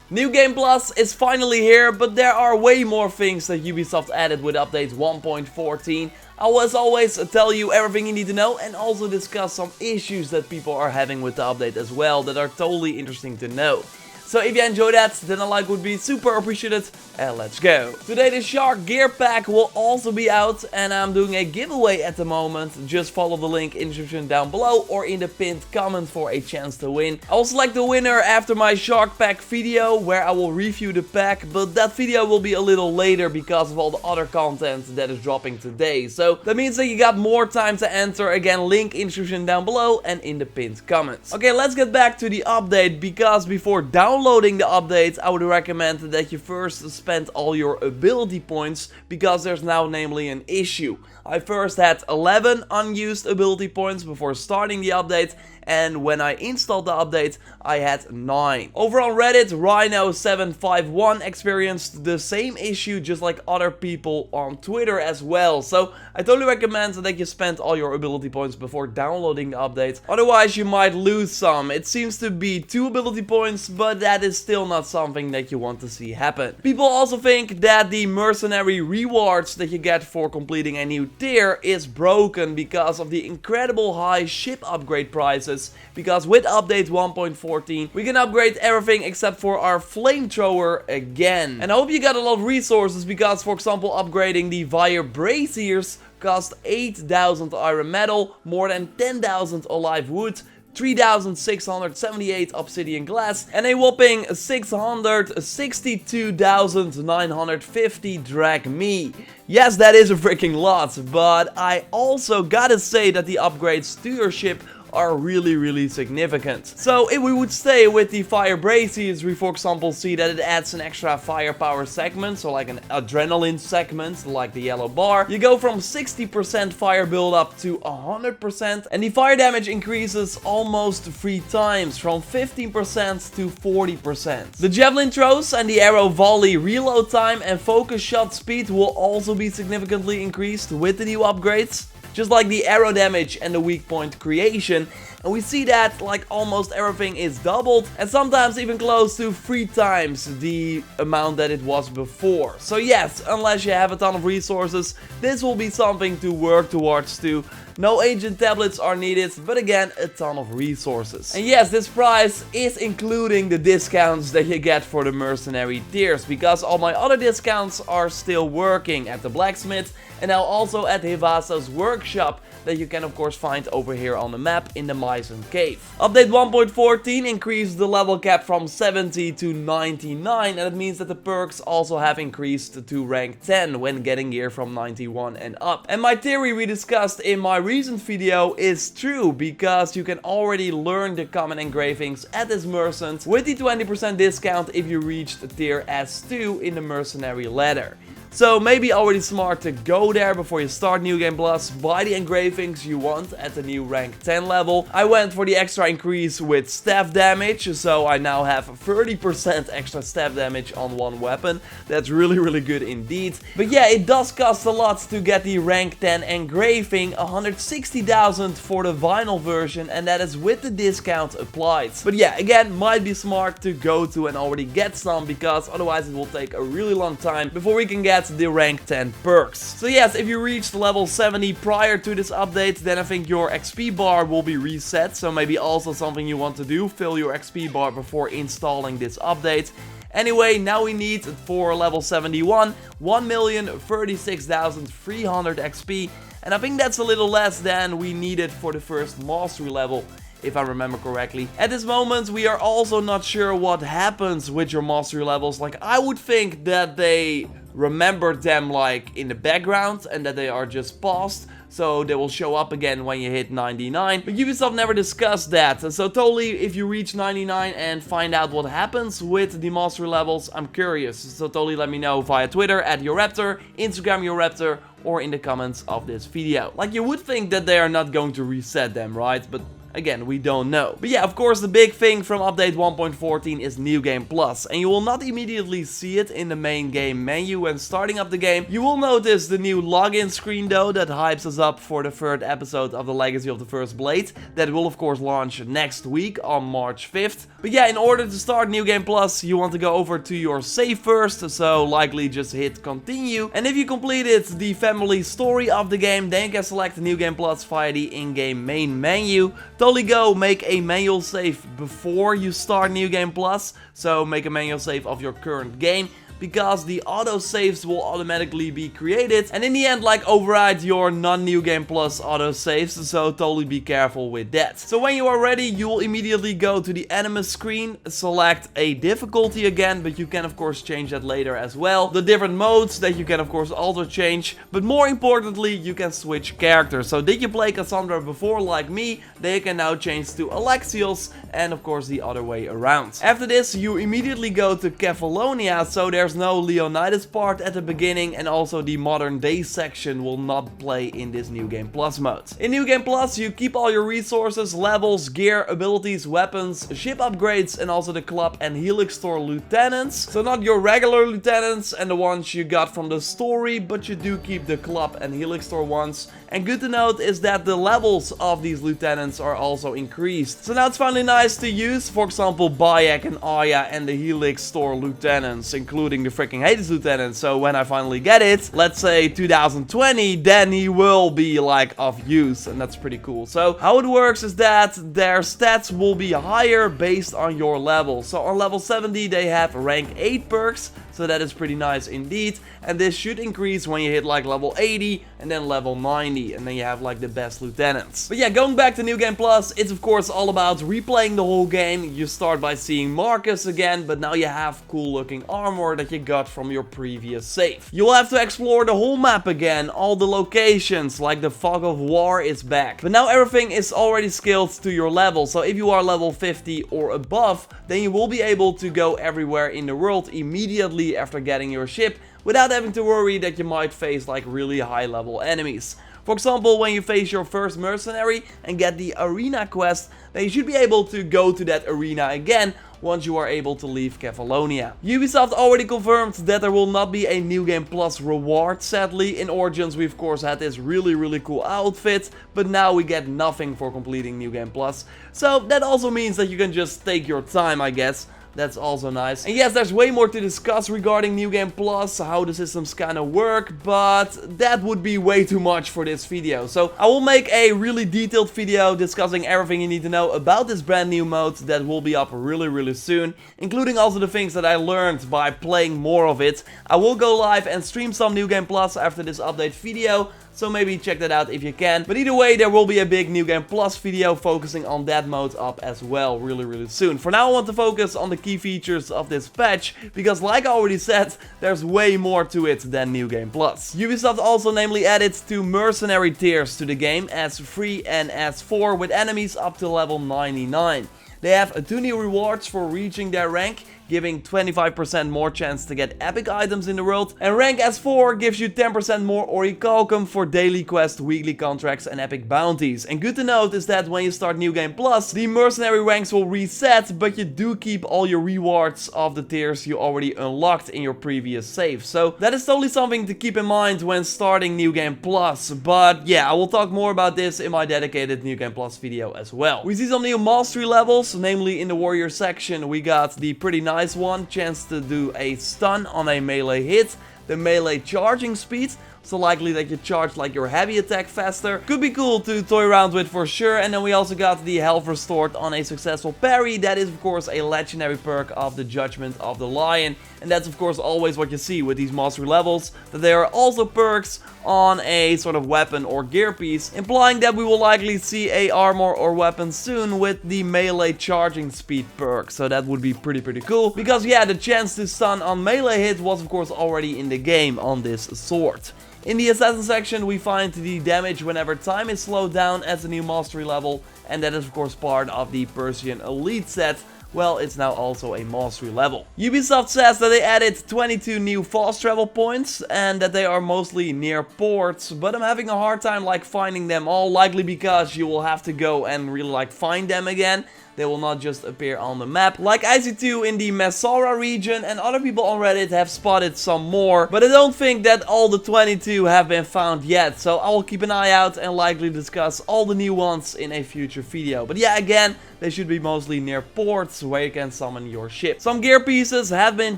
New Game Plus is finally here, but there are way more things that Ubisoft added with update 1.14. I will as always tell you everything you need to know and also discuss some issues that people are having with the update as well that are totally interesting to know. So if you enjoyed that, then a like would be super appreciated, and let's go. Today the Shark Gear Pack will also be out, and I'm doing a giveaway at the moment. Just follow the link in the description down below or in the pinned comment for a chance to win. I will select the winner after my Shark Pack video, where I will review the pack, but that video will be a little later because of all the other content that is dropping today. So that means that you got more time to enter. Again, link in the description down below and in the pinned comments. Okay, let's get back to the update, because before downloading the update, I would recommend that you first spend all your ability points, because there's now namely an issue. I first had 11 unused ability points before starting the update, and when I installed the update, I had 9. Over on Reddit, Rhino751 experienced the same issue just like other people on Twitter as well. So I totally recommend that you spend all your ability points before downloading the update. Otherwise, you might lose some. It seems to be 2 ability points, but that is still not something that you want to see happen. People also think that the mercenary rewards that you get for completing a new tier is broken because of the incredible high ship upgrade prices. Because with update 1.14 we can upgrade everything except for our flamethrower again. And I hope you got a lot of resources, because for example upgrading the Fire Braziers cost 8,000 iron metal, more than 10,000 alive wood, 3,678 obsidian glass, and a whopping 662,950 drachmae. Yes, that is a freaking lot, but I also gotta say that the upgrades to your ship are really significant. So if we would stay with the Fire Braziers, we for example see that it adds an extra firepower segment, so like an adrenaline segment, like the yellow bar. You go from 60% fire buildup to 100%, and the fire damage increases almost 3 times, from 15% to 40%. The javelin throws and the arrow volley reload time and focus shot speed will also be significantly increased with the new upgrades, just like the arrow damage and the weak point creation. And we see that like almost everything is doubled, and sometimes even close to 3 times the amount that it was before. So yes, unless you have a ton of resources, this will be something to work towards too. No ancient tablets are needed, but again, a ton of resources. And yes, this price is including the discounts that you get for the mercenary tiers, because all my other discounts are still working at the blacksmith and now also at Hivasa's workshop, that you can of course find over here on the map in the Myson Cave. Update 1.14 increased the level cap from 70 to 99, and it means that the perks also have increased to rank 10 when getting gear from 91 and up. And my theory we discussed in my recent video is true, because you can already learn the common engravings at this merchant with the 20% discount if you reached tier S2 in the mercenary ladder. So maybe already smart to go there before you start New Game Plus, buy the engravings you want at the new rank 10 level. I went for the extra increase with staff damage, so I now have 30% extra staff damage on one weapon. That's really good indeed. But yeah, it does cost a lot to get the rank 10 engraving, 160,000 for the vinyl version, and that is with the discount applied. But yeah, again, might be smart to go to and already get some, because otherwise it will take a really long time before we can get the rank 10 perks. So yes, if you reached level 70 prior to this update, then I think your XP bar will be reset. So maybe also something you want to do, fill your XP bar before installing this update. Anyway, now we need for level 71 1,036,300 XP, and I think that's a little less than we needed for the first mastery level, if I remember correctly. At this moment, we are also not sure what happens with your mastery levels. Like, I would think that they remember them like in the background and that they are just paused, so they will show up again when you hit 99. But Ubisoft never discussed that, so totally if you reach 99 and find out what happens with the mastery levels, I'm curious. So totally let me know via Twitter at JorRaptor, Instagram JorRaptor, or in the comments of this video. Like, you would think that they are not going to reset them, right? But Again, we don't know. But yeah, of course, the big thing from update 1.14 is New Game Plus. And you will not immediately see it in the main game menu when starting up the game. You will notice the new login screen though that hypes us up for the third episode of the Legacy of the First Blade. That will of course launch next week on March 5th. But yeah, in order to start New Game Plus, you want to go over to your save first, so likely just hit continue. And if you completed the family story of the game, then you can select New Game Plus via the in-game main menu. Totally go make a manual save before you start New Game Plus, so make a manual save of your current game, because the auto saves will automatically be created and in the end like override your non-New Game Plus auto saves, so totally be careful with that. So when you are ready, you will immediately go to the animus screen, select a difficulty again, but you can of course change that later as well. The different modes that you can of course also change, but more importantly you can switch characters. So did you play Cassandra before like me, they can now change to Alexios, and of course the other way around. After this you immediately go to Kefalonia, so there's no Leonidas part at the beginning, and also the modern day section will not play in this New Game Plus mode. In New Game Plus you keep all your resources, levels, gear, abilities, weapons, ship upgrades, and also the club and helix store lieutenants. So not your regular lieutenants and the ones you got from the story, but you do keep the club and helix store ones. And good to note is that the levels of these lieutenants are also increased. So now it's finally nice to use, for example, Bayek and Aya and the helix store lieutenants, including the freaking Hades lieutenant. So when I finally get it, let's say 2020, then he will be like of use, and that's pretty cool. So how it works is that their stats will be higher based on your level. So on level 70 they have rank 8 perks, so that is pretty nice indeed, and this should increase when you hit like level 80 and then level 90, and then you have like the best lieutenants. But yeah, going back to New Game Plus, it's of course all about replaying the whole game. You start by seeing Marcus again, but now you have cool looking armor that you got from your previous save. You will have to explore the whole map again, all the locations, like the Fog of War is back. But now everything is already scaled to your level, so if you are level 50 or above, then you will be able to go everywhere in the world immediately after getting your ship, without having to worry that you might face like really high level enemies. For example, when you face your first mercenary and get the arena quest, then you should be able to go to that arena again once you are able to leave Kefalonia. Ubisoft already confirmed that there will not be a New Game Plus reward, sadly. In Origins we of course had this really cool outfit, but now we get nothing for completing New Game Plus. So that also means that you can just take your time, I guess. That's also nice. And yes, there's way more to discuss regarding New Game Plus, how the systems kind of work, but that would be way too much for this video. So I will make a really detailed video discussing everything you need to know about this brand new mode that will be up really soon, including also the things that I learned by playing more of it. I will go live and stream some New Game Plus after this update video, so maybe check that out if you can. But either way, there will be a big New Game Plus video focusing on that mode up as well really soon. For now I want to focus on the key features of this patch, because like I already said, there's way more to it than New Game Plus. Ubisoft also namely added 2 mercenary tiers to the game, as 3 and as 4, with enemies up to level 99. They have 2 new rewards for reaching their rank, giving 25% more chance to get epic items in the world, and rank S4 gives you 10% more orichalcum for daily quests, weekly contracts and epic bounties. And good to note is that when you start New Game Plus, the mercenary ranks will reset, but you do keep all your rewards of the tiers you already unlocked in your previous save. So that is totally something to keep in mind when starting New Game Plus. But yeah, I will talk more about this in my dedicated New Game Plus video as well. We see some new mastery levels, namely in the warrior section we got the pretty nice one, chance to do a stun on a melee hit, the melee charging speed, so likely that you charge like your heavy attack faster. Could be cool to toy around with for sure. And then we also got the health restored on a successful parry. That is of course a legendary perk of the Judgment of the Lion, and that's of course always what you see with these mastery levels, that there are also perks on a sort of weapon or gear piece, implying that we will likely see a armor or weapon soon with the melee charging speed perk. So that would be pretty cool, because yeah, the chance to stun on melee hit was of course already in the game on this sword. In the assassin section we find the damage whenever time is slowed down as a new mastery level, and that is of course part of the Persian Elite set, well, it's now also a mastery level. Ubisoft says that they added 22 new fast travel points and that they are mostly near ports, but I'm having a hard time like finding them all, likely because you will have to go and really like find them again. They will not just appear on the map. Like I see 2 in the Messara region, and other people on Reddit have spotted some more. But I don't think that all the 22 have been found yet. So I will keep an eye out and likely discuss all the new ones in a future video. But yeah, again, they should be mostly near ports where you can summon your ship. Some gear pieces have been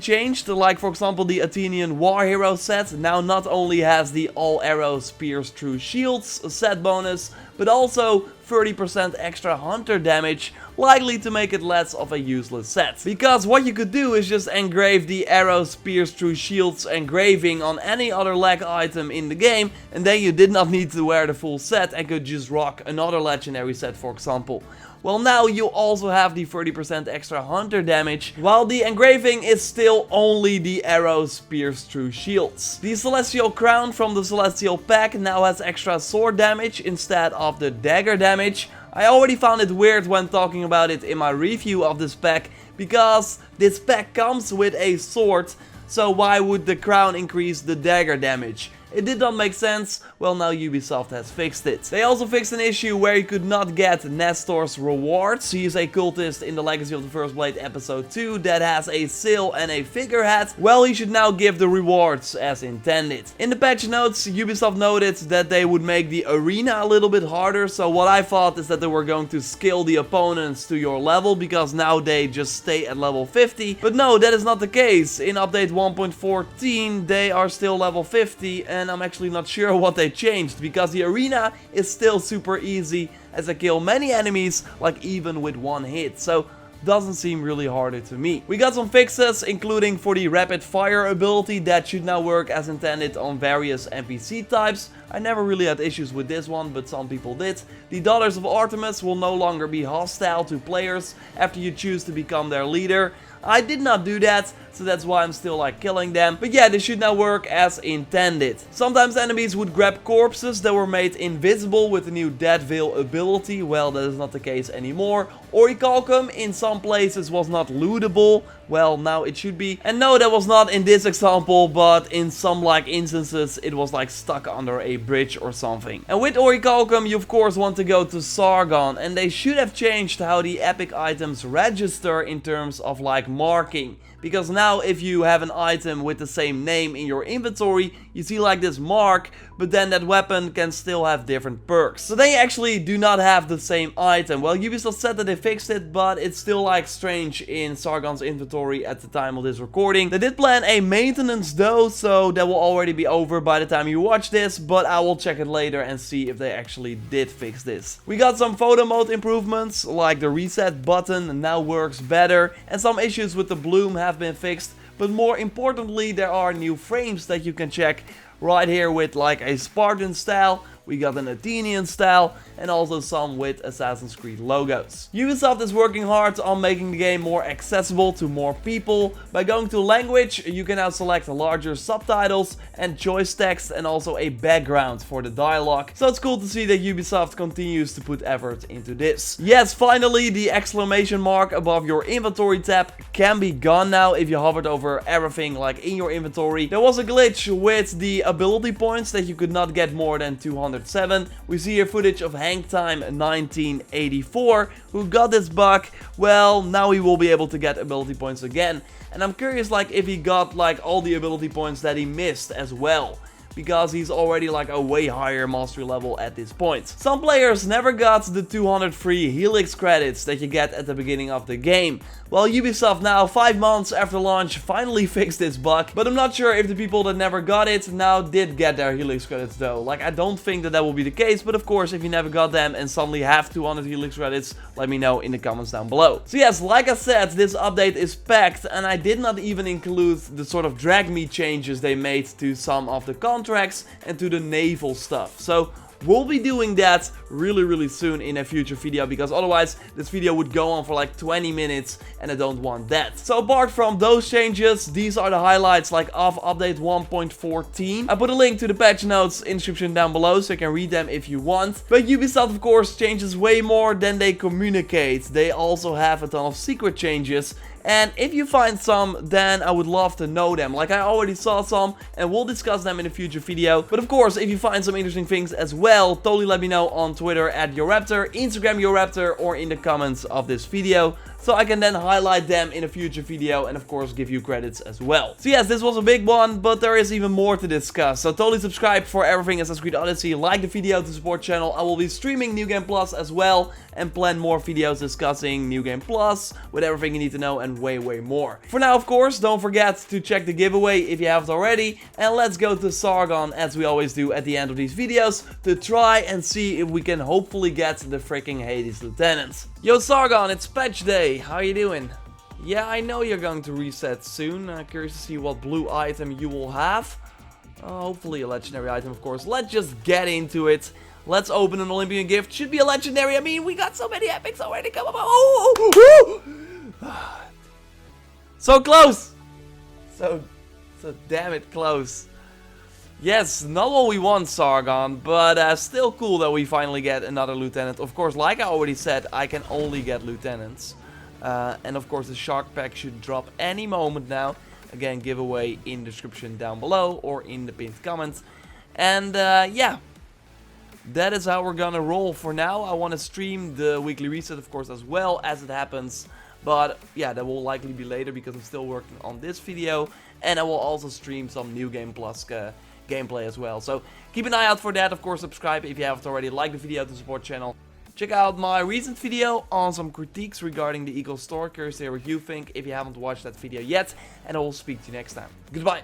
changed, like for example the Athenian War Hero set. Now not only has the all arrows pierce through shields set bonus, but also 30% extra hunter damage, likely to make it less of a useless set. Because what you could do is just engrave the arrows pierce through shields engraving on any other leg item in the game, and then you did not need to wear the full set and could just rock another legendary set, for example. Well, now you also have the 30% extra hunter damage, while the engraving is still only the arrows pierced through shields. The Celestial Crown from the Celestial Pack now has extra sword damage instead of the dagger damage. I already found it weird when talking about it in my review of this pack, because this pack comes with a sword, so why would the crown increase the dagger damage? It did not make sense. Well, now Ubisoft has fixed it. They also fixed an issue where you could not get Nestor's rewards. He is a cultist in the Legacy of the First Blade episode 2 that has a sail and a figurehead. Well, he should now give the rewards as intended. In the patch notes, Ubisoft noted that they would make the arena a little bit harder. So what I thought is that they were going to scale the opponents to your level, because now they just stay at level 50. But no, that is not the case. In update 1.14, they are still level 50, and I'm actually not sure what they changed, because the arena is still super easy as I kill many enemies, like even with one hit, so doesn't seem really harder to me. We got some fixes, including for the rapid fire ability that should now work as intended on various NPC types. I never really had issues with this one, but some people did. The Daughters of Artemis will no longer be hostile to players after you choose to become their leader. I did not do that, so that's why I'm still like killing them. But yeah, this should now work as intended. Sometimes enemies would grab corpses that were made invisible with the new Dead Veil ability. Well, that is not the case anymore. Orichalcum in some places was not lootable. Well, now it should be. And no, that was not in this example, but in some like instances it was like stuck under a bridge or something. And with Orichalcum you of course want to go to Sargon, and they should have changed how the epic items register in terms of like marking. Because now if you have an item with the same name in your inventory, you see like this mark, but then that weapon can still have different perks. So they actually do not have the same item. Well, Ubisoft said that they fixed it, but it's still like strange in Sargon's inventory at the time of this recording. They did plan a maintenance though, so that will already be over by the time you watch this, but I will check it later and see if they actually did fix this. We got some photo mode improvements, like the reset button now works better, and some issues with the bloom have been fixed, but more importantly there are new frames that you can check right here with like a Spartan style. We got an Athenian style, and also some with Assassin's Creed logos. Ubisoft is working hard on making the game more accessible to more people. By going to language, you can now select larger subtitles and choice text, and also a background for the dialogue. So it's cool to see that Ubisoft continues to put effort into this. Yes, finally, the exclamation mark above your inventory tab can be gone now if you hovered over everything like in your inventory. There was a glitch with the ability points that you could not get more than 207. We see here footage of Hangtime 1984 who got this bug. Well, now he will be able to get ability points again, and I'm curious like if he got like all the ability points that he missed as well, because he's already like a way higher mastery level at this point. Some players never got the 200 free Helix credits that you get at the beginning of the game. Well, Ubisoft now, 5 months after launch, finally fixed this bug, but I'm not sure if the people that never got it now did get their Helix credits though. Like, I don't think that will be the case, but of course, if you never got them and suddenly have 200 Helix credits, let me know in the comments down below. So yes, like I said, this update is packed, and I did not even include the sort of drag me changes they made to some of the contracts and to the naval stuff. So we'll be doing that really soon in a future video, because otherwise this video would go on for like 20 minutes and I don't want that. So apart from those changes, these are the highlights like of update 1.14. I put a link to the patch notes in the description down below so you can read them if you want. But Ubisoft of course changes way more than they communicate. They also have a ton of secret changes. And if you find some, then I would love to know them. Like, I already saw some, and we'll discuss them in a future video. But of course, if you find some interesting things as well, totally let me know on Twitter at JorRaptor, Instagram JorRaptor, or in the comments of this video, so I can then highlight them in a future video and of course give you credits as well. So yes, this was a big one, but there is even more to discuss. So totally subscribe for everything Assassin's Creed Odyssey, like the video to support channel. I will be streaming New Game Plus as well and plan more videos discussing New Game Plus with everything you need to know and way more. For now, of course, don't forget to check the giveaway if you haven't already, and let's go to Sargon as we always do at the end of these videos to try and see if we can hopefully get the freaking Hades Lieutenant. Yo Sargon, it's patch day. How you doing? Yeah, I know you're going to reset soon. Curious to see what blue item you will have. Hopefully a legendary item, of course. Let's just get into it. Let's open an Olympian gift. Should be a legendary. I mean, we got so many epics already. Come on. Oh! So close. So damn it close. Yes, not what we want, Sargon, but still cool that we finally get another lieutenant. Of course, like I already said, I can only get lieutenants. And of course, the shark pack should drop any moment now. Again, giveaway in the description down below or in the pinned comments. And yeah, that is how we're gonna roll for now. I want to stream the weekly reset, of course, as well as it happens. But yeah, that will likely be later because I'm still working on this video. And I will also stream some New Game Plus gameplay as well. So keep an eye out for that. Of course, subscribe if you haven't already. Like the video to support channel. Check out my recent video on some critiques regarding the Eagle Store. Curious to hear what you think if you haven't watched that video yet. And I will speak to you next time. Goodbye.